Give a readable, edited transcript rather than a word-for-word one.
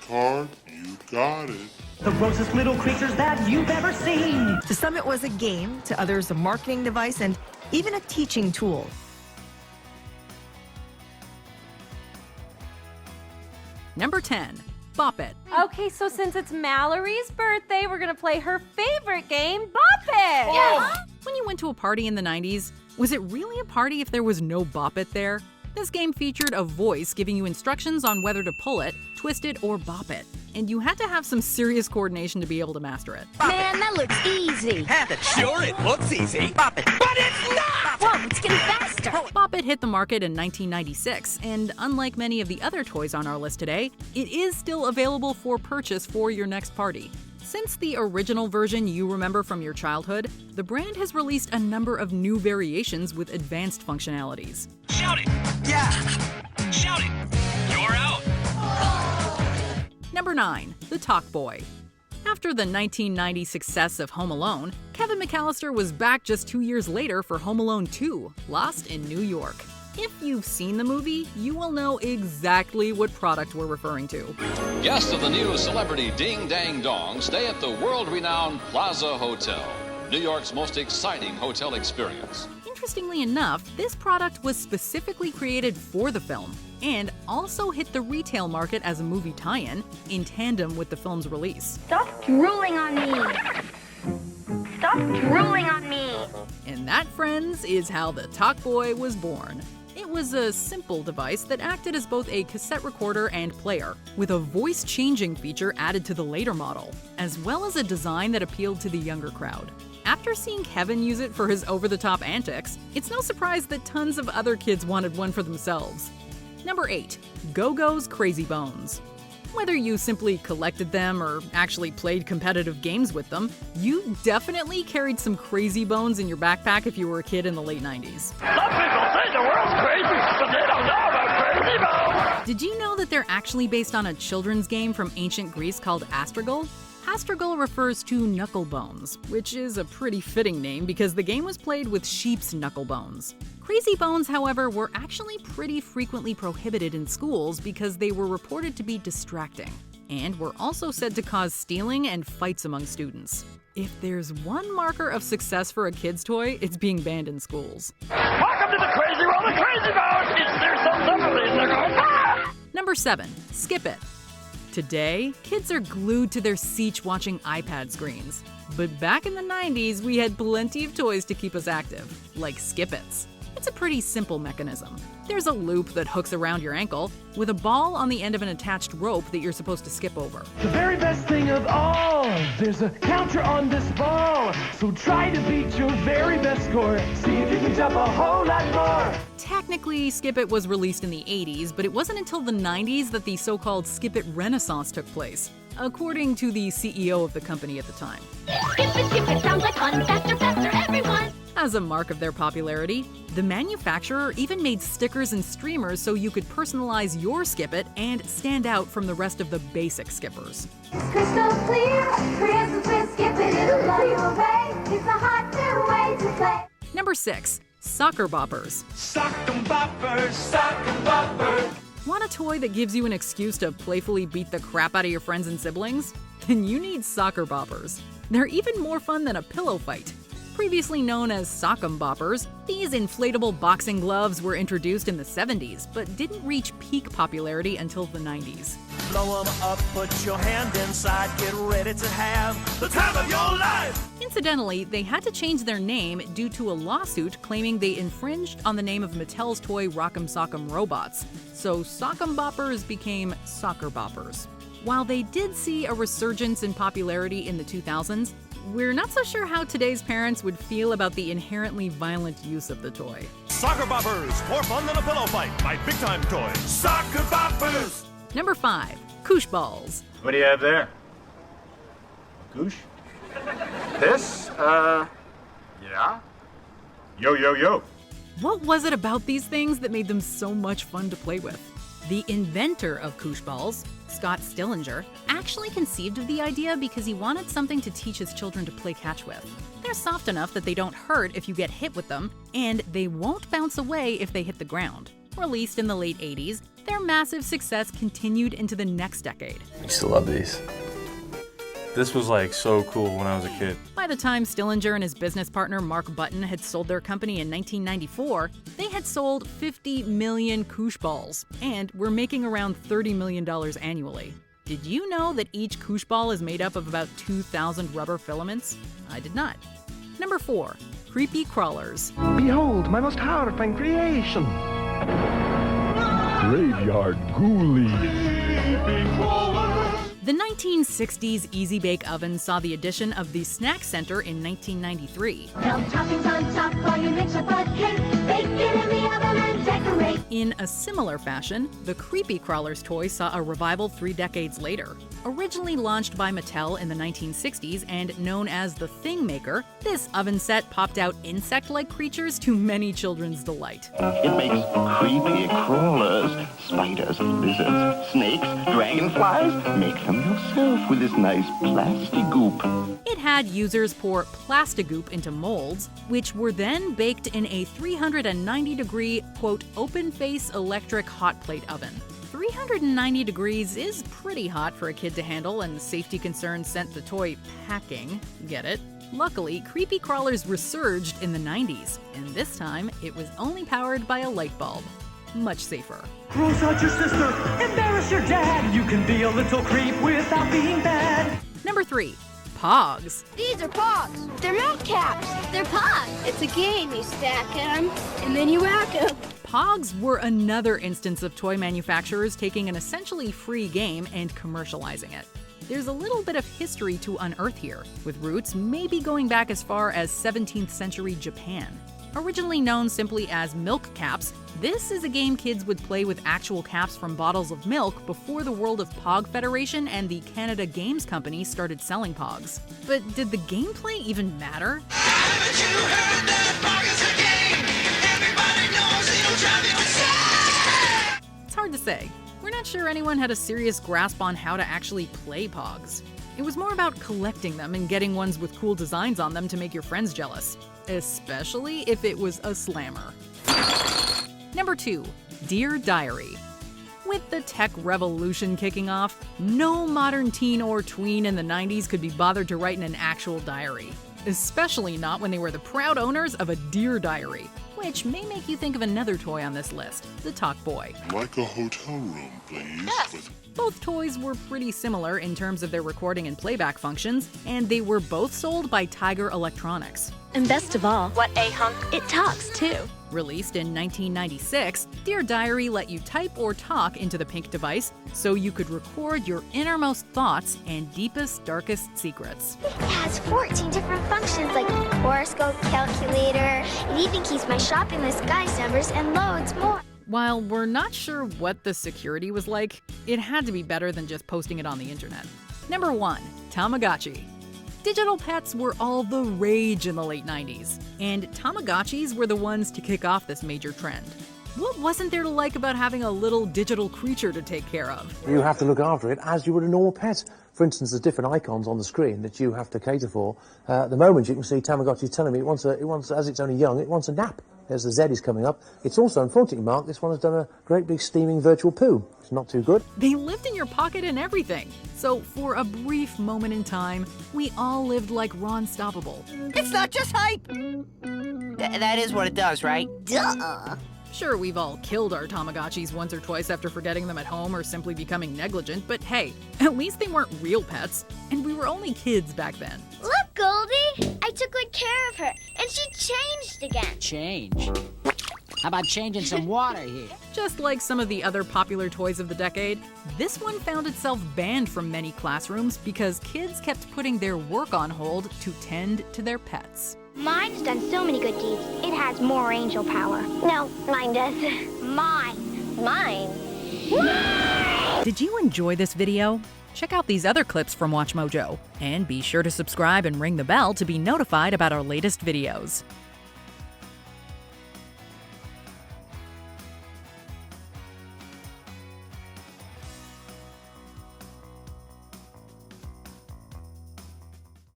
card, you got it. The grossest little creatures that you've ever seen. To some, it was a game, to others, a marketing device, and even a teaching tool. Number 10. Bop It. Okay, so since it's Mallory's birthday, we're gonna play her favorite game, Bop It! Yeah. When you went to a party in the 90s, was it really a party if there was no Bop It there? This game featured a voice giving you instructions on whether to pull it, twist it, or bop it. And you had to have some serious coordination to be able to master it. Man, that looks easy. Sure, it looks easy. Bop it. But it's not! Whoa, it's getting faster. Bop It hit the market in 1996, and unlike many of the other toys on our list today, it is still available for purchase for your next party. Since the original version you remember from your childhood, the brand has released a number of new variations with advanced functionalities. Shout it! Yeah! Shout it! You're out! Number 9. The Talkboy. After the 1990 success of Home Alone, Kevin McAllister was back just 2 years later for Home Alone 2, Lost in New York. If you've seen the movie, you will know exactly what product we're referring to. Guests of the new celebrity Ding Dang Dong stay at the world-renowned Plaza Hotel, New York's most exciting hotel experience. Interestingly enough, this product was specifically created for the film and also hit the retail market as a movie tie-in in tandem with the film's release. Stop drooling on me. Stop drooling on me. And that, friends, is how the Talkboy was born. It was a simple device that acted as both a cassette recorder and player, with a voice-changing feature added to the later model, as well as a design that appealed to the younger crowd. After seeing Kevin use it for his over-the-top antics, it's no surprise that tons of other kids wanted one for themselves. Number 8. GoGo's Crazy Bones. Whether you simply collected them or actually played competitive games with them, you definitely carried some crazy bones in your backpack if you were a kid in the late 90s. Some people say the world's crazy, but they don't know about crazy bones. Did you know that they're actually based on a children's game from ancient Greece called Astragal? Astragal refers to knuckle bones, which is a pretty fitting name because the game was played with sheep's knuckle bones. Crazy bones, however, were actually pretty frequently prohibited in schools because they were reported to be distracting, and were also said to cause stealing and fights among students. If there's one marker of success for a kid's toy, it's being banned in schools. Welcome to the crazy world of crazy bones. There's some similes. They're going, ah! Number 7. Skip It. Today, kids are glued to their seats watching iPad screens. But back in the 90s, we had plenty of toys to keep us active, like Skip-Its. It's a pretty simple mechanism. There's a loop that hooks around your ankle, with a ball on the end of an attached rope that you're supposed to skip over. The very best thing of all, there's a counter on this ball. So try to beat your very best score. See if you can jump a whole lot more. Technically, Skip It was released in the 80s, but it wasn't until the 90s that the so-called Skip It Renaissance took place, according to the CEO of the company at the time. Skip it, sounds like fun. Faster, faster, everyone. As a mark of their popularity, the manufacturer even made stickers and streamers so you could personalize your Skip It and stand out from the rest of the basic skippers. Crystal clear, crystal clear, skip it, it'll blow you away. It's a hot new way to play. Number 6. Soccer Boppers. Sock 'em boppers, sock 'em boppers. Want a toy that gives you an excuse to playfully beat the crap out of your friends and siblings? Then you need Soccer Boppers. They're even more fun than a pillow fight. Previously known as Sock'em Boppers, these inflatable boxing gloves were introduced in the 70s, but didn't reach peak popularity until the 90s. Blow 'em up, put your hand inside, get ready to have the time of your life! Incidentally, they had to change their name due to a lawsuit claiming they infringed on the name of Mattel's toy Rock'em Sock'em Robots, so Sock'em Boppers became Soccer Boppers. While they did see a resurgence in popularity in the 2000s, we're not so sure how today's parents would feel about the inherently violent use of the toy. Soccer Boppers, more fun than a pillow fight, my big-time toy. Soccer Boppers! Number 5. Koosh Balls. What do you have there? Koosh? This? Yeah? Yo, yo, yo. What was it about these things that made them so much fun to play with? The inventor of Koosh Balls, Scott Stillinger, actually conceived of the idea because he wanted something to teach his children to play catch with. They're soft enough that they don't hurt if you get hit with them, and they won't bounce away if they hit the ground. Released in the late 80s, Their massive success continued into the next decade. I used to love these. This was like so cool when I was a kid. By the time Stillinger and his business partner Mark Button had sold their company in 1994, they had sold 50 million Koosh balls and were making around $30 million annually. Did you know that each Koosh ball is made up of about 2,000 rubber filaments? I did not. Number 4. Creepy crawlers. Behold, my most horrifying creation. Graveyard ghoulies. The 1960s Easy Bake Oven saw the addition of the Snack Center in 1993. In a similar fashion, the Creepy Crawlers toy saw a revival 3 decades later. Originally launched by Mattel in the 1960s and known as the Thing Maker, this oven set popped out insect-like creatures to many children's delight. It makes creepy crawlers, spiders, lizards, snakes, dragonflies. Make them yourself with this nice plastic goop. It had users pour Plastigoop into molds, which were then baked in a 390-degree, quote, open-face electric hot plate oven. 390 degrees is pretty hot for a kid to handle, and safety concerns sent the toy packing. Get it? Luckily, Creepy Crawlers resurged in the 90s, and this time it was only powered by a light bulb. Much safer. Gross out your sister, embarrass your dad. You can be a little creep without being bad. Number 3. Pogs. These are Pogs. They're milk caps. They're Pogs. It's a game. You stack them, and then you whack them. Pogs were another instance of toy manufacturers taking an essentially free game and commercializing it. There's a little bit of history to unearth here, with roots maybe going back as far as 17th century Japan. Originally known simply as milk caps, this is a game kids would play with actual caps from bottles of milk before the World of Pog Federation and the Canada Games Company started selling Pogs. But did the gameplay even matter? Haven't you heard that Pog is a game? Everybody knows it'll drive you insane. It's hard to say. We're not sure anyone had a serious grasp on how to actually play Pogs. It was more about collecting them and getting ones with cool designs on them to make your friends jealous, especially if it was a slammer. Number 2. Dear Diary. With the tech revolution kicking off, no modern teen or tween in the 90s could be bothered to write in an actual diary. Especially not when they were the proud owners of a Dear Diary, which may make you think of another toy on this list, the Talkboy. Like a hotel room, please. Yes. Both toys were pretty similar in terms of their recording and playback functions, and they were both sold by Tiger Electronics. And best of all, what a hunk, it talks too. Released in 1996, Dear Diary let you type or talk into the pink device so you could record your innermost thoughts and deepest, darkest secrets. It has 14 different functions like horoscope calculator. It even keeps my shopping list, guys numbers, and loads more. While we're not sure what the security was like, it had to be better than just posting it on the internet. Number 1. Tamagotchi. Digital pets were all the rage in the late 90s, and Tamagotchis were the ones to kick off this major trend. What wasn't there to like about having a little digital creature to take care of? You have to look after it as you would a normal pet. For instance, there's different icons on the screen that you have to cater for. At the moment, you can see Tamagotchi telling me it wants, as it's only young, it wants a nap. There's the Z is coming up. It's also, unfortunately, Mark, this one has done a great big steaming virtual poo. It's not too good. They lived in your pocket and everything. So for a brief moment in time, we all lived like Ron Stoppable. It's not just hype! That is what it does, right? Duh! Sure, we've all killed our Tamagotchis once or twice after forgetting them at home or simply becoming negligent, but hey, at least they weren't real pets, and we were only kids back then. Look, Goldie! I took good care of her, and she changed again. Change? How about changing some water here? Just like some of the other popular toys of the decade, this one found itself banned from many classrooms because kids kept putting their work on hold to tend to their pets. Mine's done so many good deeds. It has more angel power. No, mine does. Mine. Did you enjoy this video? Check out these other clips from WatchMojo, and be sure to subscribe and ring the bell to be notified about our latest videos.